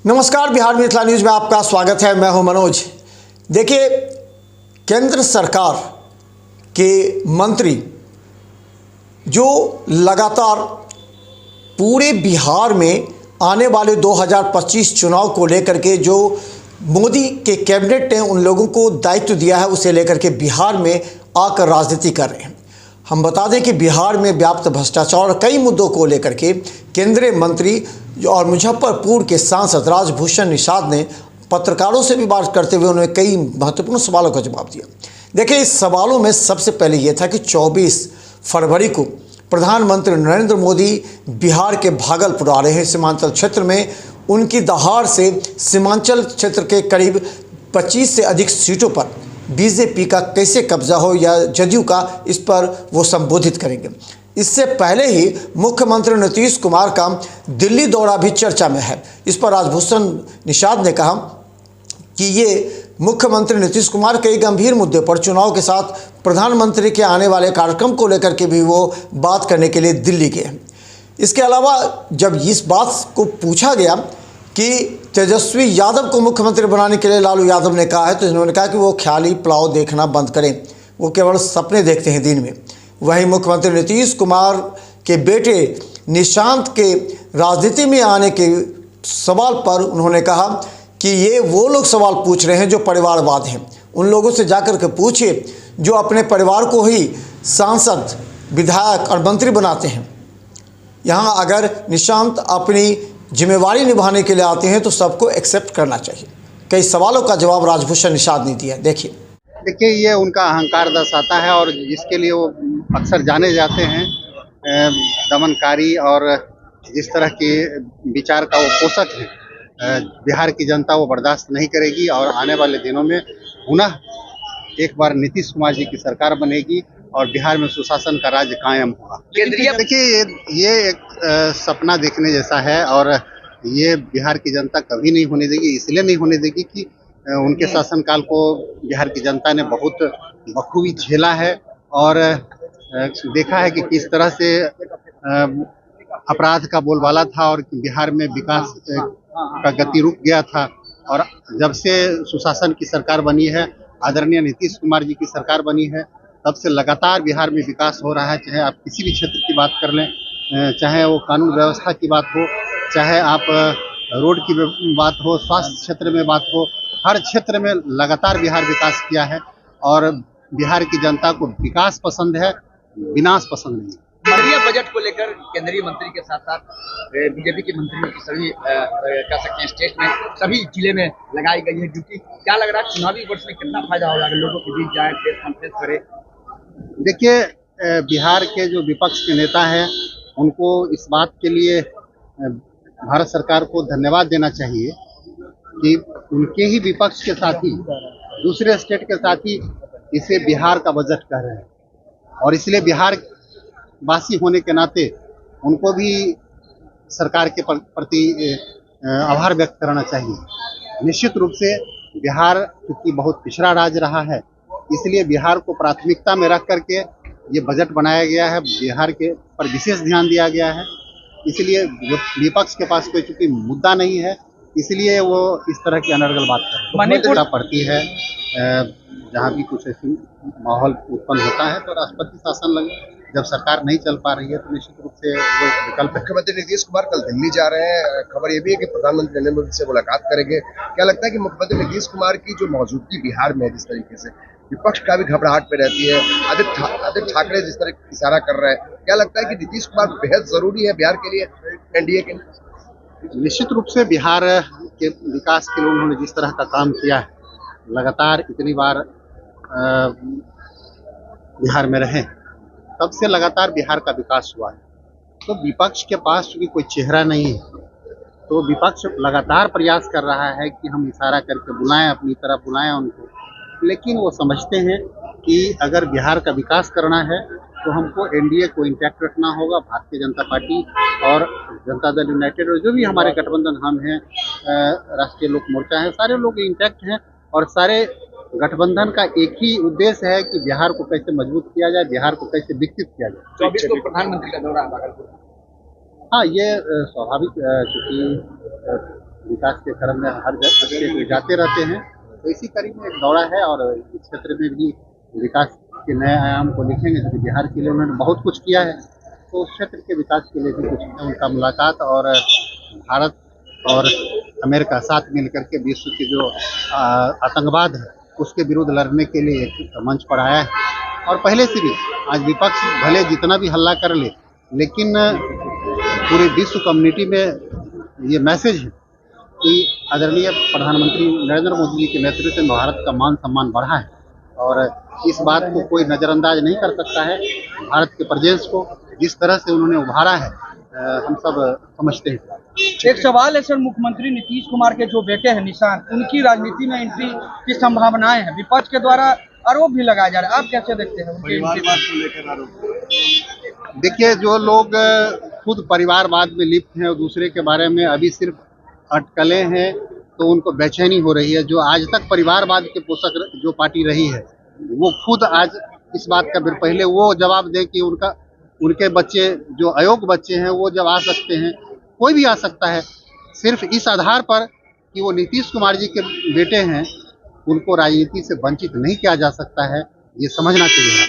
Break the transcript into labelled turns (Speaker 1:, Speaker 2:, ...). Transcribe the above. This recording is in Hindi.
Speaker 1: नमस्कार, बिहार मिथिला न्यूज़ में आपका स्वागत है। मैं हूं मनोज। देखिए, केंद्र सरकार के मंत्री जो लगातार पूरे बिहार में आने वाले 2025 चुनाव को लेकर के जो मोदी के कैबिनेट ने उन लोगों को दायित्व दिया है, उसे लेकर के बिहार में आकर राजनीति कर रहे हैं। हम बता दें कि बिहार में व्याप्त भ्रष्टाचार और कई मुद्दों को लेकर के केंद्रीय मंत्री और मुजफ्फरपुर के सांसद राजभूषण निषाद ने पत्रकारों से भी बात करते हुए उन्होंने कई महत्वपूर्ण सवालों का जवाब दिया। देखिए, इस सवालों में सबसे पहले ये था कि 24 फरवरी को प्रधानमंत्री नरेंद्र मोदी बिहार के भागलपुर आ रहे हैं। सीमांचल क्षेत्र में उनकी दहाड़ से सीमांचल क्षेत्र के करीब 25 से अधिक सीटों पर बीजेपी का कैसे कब्जा हो या जदयू का, इस पर वो संबोधित करेंगे। इससे पहले ही मुख्यमंत्री नीतीश कुमार का दिल्ली दौरा भी चर्चा में है। इस पर राजभूषण निषाद ने कहा कि ये मुख्यमंत्री नीतीश कुमार कई गंभीर मुद्दे पर चुनाव के साथ प्रधानमंत्री के आने वाले कार्यक्रम को लेकर के भी वो बात करने के लिए दिल्ली गए हैं। इसके अलावा जब इस बात को पूछा गया कि तेजस्वी यादव को मुख्यमंत्री बनाने के लिए लालू यादव ने कहा है, तो इन्होंने कहा कि वो ख्याली पुलाव देखना बंद करें, वो केवल सपने देखते हैं दिन में। वहीं मुख्यमंत्री नीतीश कुमार के बेटे निशांत के राजनीति में आने के सवाल पर उन्होंने कहा कि ये वो लोग सवाल पूछ रहे हैं जो परिवारवाद हैं। उन लोगों से जाकर के पूछिए जो अपने परिवार को ही सांसद, विधायक और मंत्री बनाते हैं। यहाँ अगर निशांत अपनी जिम्मेवारी निभाने के लिए आते हैं तो सबको एक्सेप्ट करना चाहिए। कई सवालों का जवाब राजभूषण निषाद ने दिया। देखिए,
Speaker 2: ये उनका अहंकार दर्शाता है और जिसके लिए वो अक्सर जाने जाते हैं, दमनकारी और जिस तरह के विचार का वो पोषक है, बिहार की जनता वो बर्दाश्त नहीं करेगी और आने वाले दिनों में पुनः एक बार नीतीश कुमार जी की सरकार बनेगी और बिहार में सुशासन का राज्य कायम होगा। देखिए, ये एक सपना देखने जैसा है और ये बिहार की जनता कभी नहीं होने देगी। इसलिए नहीं होने देगी कि उनके शासनकाल को बिहार की जनता ने बहुत बखूबी झेला है और देखा है कि किस तरह से अपराध का बोलबाला था और बिहार में विकास का गति रुक गया था। और जब से सुशासन की सरकार बनी है, आदरणीय नीतीश कुमार जी की सरकार बनी है, तब से लगातार बिहार में विकास हो रहा है। चाहे आप किसी भी क्षेत्र की बात कर लें, चाहे वो कानून व्यवस्था की बात हो, चाहे आप रोड की बात हो, स्वास्थ्य क्षेत्र में बात हो, हर क्षेत्र में लगातार बिहार विकास किया है और बिहार की जनता को विकास पसंद है, विनाश पसंद नहीं।
Speaker 3: केंद्रीय बजट को लेकर केंद्रीय मंत्री के साथ साथ बीजेपी के मंत्रियों की सभी कह सकते हैं स्टेट में सभी जिले में लगाई गई है ड्यूटी। क्या लग रहा है चुनावी वर्ष में कितना फायदा होगा अगर लोगों के बीच जाए, प्रेस कॉन्फ्रेंस करे?
Speaker 2: देखिए, बिहार के जो विपक्ष के नेता हैं उनको इस बात के लिए भारत सरकार को धन्यवाद देना चाहिए कि उनके ही विपक्ष के साथी दूसरे स्टेट के साथी इसे बिहार का बजट कह रहे हैं और इसलिए बिहार वासी होने के नाते उनको भी सरकार के प्रति आभार व्यक्त करना चाहिए। निश्चित रूप से बिहार क्योंकि बहुत पिछड़ा राज्य रहा है, इसलिए बिहार को प्राथमिकता में रख करके ये बजट बनाया गया है, बिहार के पर विशेष ध्यान दिया गया है। इसलिए विपक्ष के पास कोई चूंकि मुद्दा नहीं है, इसलिए वो इस तरह की अनर्गल बात कर रहे हैं। मणिपुर पड़ती है, जहाँ भी कुछ ऐसी माहौल उत्पन्न होता है तो राष्ट्रपति शासन लगे। जब सरकार नहीं चल पा रही है तो निश्चित रूप से वो एक विकल्प है।
Speaker 4: मुख्यमंत्री नीतीश कुमार कल दिल्ली जा रहे हैं, खबर ये भी है कि प्रधानमंत्री नरेंद्र मोदी से मुलाकात करेंगे। क्या लगता है कि मुख्यमंत्री नीतीश कुमार की जो मौजूदगी बिहार में है, जिस तरीके से विपक्ष का भी घबराहट पे रहती है, आदित्य ठाकरे जिस तरह इशारा कर रहे हैं, क्या लगता है कि नीतीश कुमार बेहद जरूरी है बिहार के लिए, एनडीए के लिए?
Speaker 2: निश्चित रूप से बिहार के विकास के लिए उन्होंने जिस तरह का काम किया है, लगातार इतनी बार बिहार में रहे, तब से लगातार बिहार का विकास हुआ है। तो विपक्ष के पास चूंकि कोई चेहरा नहीं है, तो विपक्ष लगातार प्रयास कर रहा है कि हम इशारा करके बुलाएं, अपनी तरफ बुलाएं उनको, लेकिन वो समझते हैं कि अगर बिहार का विकास करना है तो हमको एनडीए को इंटैक्ट रखना होगा। भारतीय जनता पार्टी और जनता दल यूनाइटेड और जो भी हमारे गठबंधन हम हैं, राष्ट्रीय लोक मोर्चा है, सारे लोग इंटैक्ट हैं और सारे गठबंधन का एक ही उद्देश्य है कि बिहार को कैसे मजबूत किया जाए, बिहार को कैसे विकसित किया जाए।
Speaker 3: 24 को प्रधानमंत्री का दौरा है भागलपुर।
Speaker 2: हाँ, ये स्वाभाविक, क्योंकि विकास के क्रम में हर जगह जाते रहते हैं। तो इसी कड़ी में एक दौरा है और इस क्षेत्र में भी विकास के नए आयाम को लिखेंगे, क्योंकि बिहार के लिए उन्होंने बहुत कुछ किया है, तो उस क्षेत्र के विकास के लिए भी कुछ उनका मुलाकात और भारत और अमेरिका साथ मिलकर के विश्व की जो आतंकवाद है उसके विरुद्ध लड़ने के लिए एक मंच पर आया है। और पहले से भी आज विपक्ष भले जितना भी हल्ला कर ले, लेकिन पूरे विश्व कम्युनिटी में ये मैसेज है कि आदरणीय प्रधानमंत्री नरेंद्र मोदी जी के नेतृत्व में भारत का मान सम्मान बढ़ा है और इस बात को कोई नज़रअंदाज नहीं कर सकता है। भारत के प्रेजेंस को जिस तरह से उन्होंने उभारा है हम सब समझते हैं।
Speaker 3: एक सवाल है सर, मुख्यमंत्री नीतीश कुमार के जो बेटे हैं निशान, उनकी राजनीति में एंट्री की संभावनाएं हैं, विपक्ष के द्वारा आरोप भी लगाया जा रहा है, आप कैसे देखते हैं परिवारवाद को लेकर आरोप?
Speaker 2: देखिए, जो लोग खुद परिवारवाद में लिप्त हैं और दूसरे के बारे में अभी सिर्फ अटकलें हैं, तो उनको बेचैनी हो रही है। जो आज तक परिवारवाद के पोषक जो पार्टी रही है, वो खुद आज इस बात का पहले वो जवाब दें कि उनके बच्चे जो अयोग्य बच्चे हैं वो जब आ सकते हैं, कोई भी आ सकता है। सिर्फ इस आधार पर कि वो नीतीश कुमार जी के बेटे हैं, उनको राजनीति से वंचित नहीं किया जा सकता है, ये समझना चाहिए।